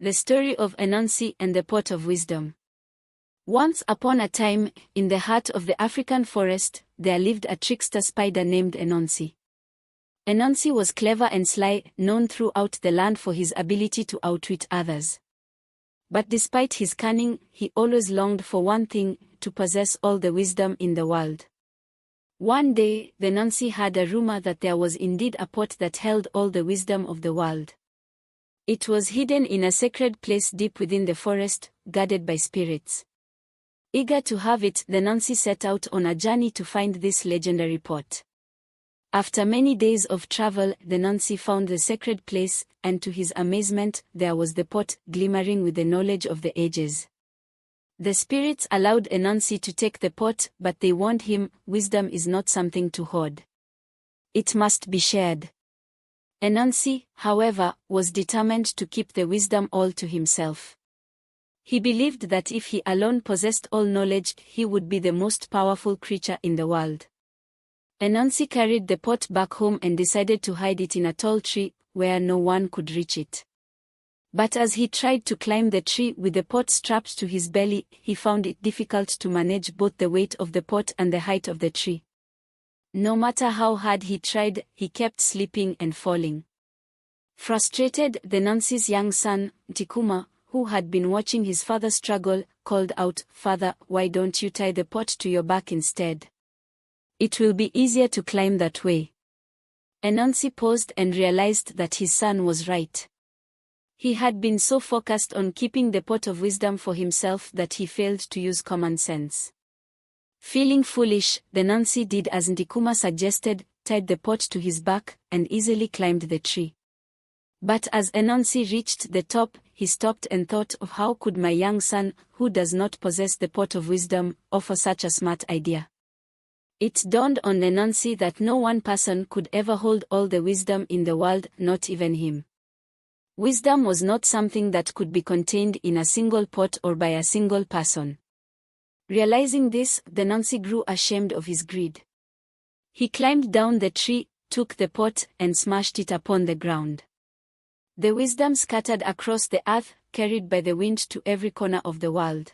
The story of Anansi and the pot of wisdom. Once upon a time, in the heart of the African forest, there lived a trickster spider named Anansi. Anansi was clever and sly, known throughout the land for his ability to outwit others. But despite his cunning, he always longed for one thing: to possess all the wisdom in the world. One day, Anansi heard a rumor that there was indeed a pot that held all the wisdom of the world. It was hidden in a sacred place deep within the forest, guarded by spirits. Eager to have it, Anansi set out on a journey to find this legendary pot. After many days of travel, Anansi found the sacred place, and to his amazement, there was the pot, glimmering with the knowledge of the ages. The spirits allowed Anansi to take the pot, but they warned him, wisdom is not something to hoard. It must be shared. Anansi, however, was determined to keep the wisdom all to himself. He believed that if he alone possessed all knowledge, he would be the most powerful creature in the world. Anansi carried the pot back home and decided to hide it in a tall tree, where no one could reach it. But as he tried to climb the tree with the pot strapped to his belly, he found it difficult to manage both the weight of the pot and the height of the tree. No matter how hard he tried, he kept slipping and falling. Frustrated, Anansi's young son, Ntikuma, who had been watching his father struggle, called out, "Father, why don't you tie the pot to your back instead? It will be easier to climb that way." Anansi paused and realized that his son was right. He had been so focused on keeping the pot of wisdom for himself that he failed to use common sense. Feeling foolish, Anansi did as Ntikuma suggested, tied the pot to his back, and easily climbed the tree. But as Anansi reached the top, he stopped and thought of how could my young son, who does not possess the pot of wisdom, offer such a smart idea. It dawned on Anansi that no one person could ever hold all the wisdom in the world, not even him. Wisdom was not something that could be contained in a single pot or by a single person. Realizing this, Anansi grew ashamed of his greed. He climbed down the tree, took the pot, and smashed it upon the ground. The wisdom scattered across the earth, carried by the wind to every corner of the world.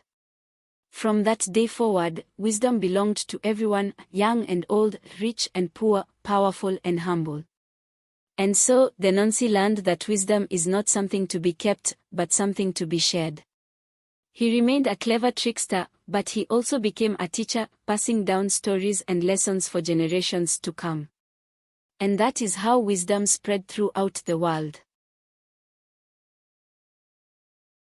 From that day forward, wisdom belonged to everyone, young and old, rich and poor, powerful and humble. And so, Anansi learned that wisdom is not something to be kept, but something to be shared. He remained a clever trickster, but he also became a teacher, passing down stories and lessons for generations to come. And that is how wisdom spread throughout the world.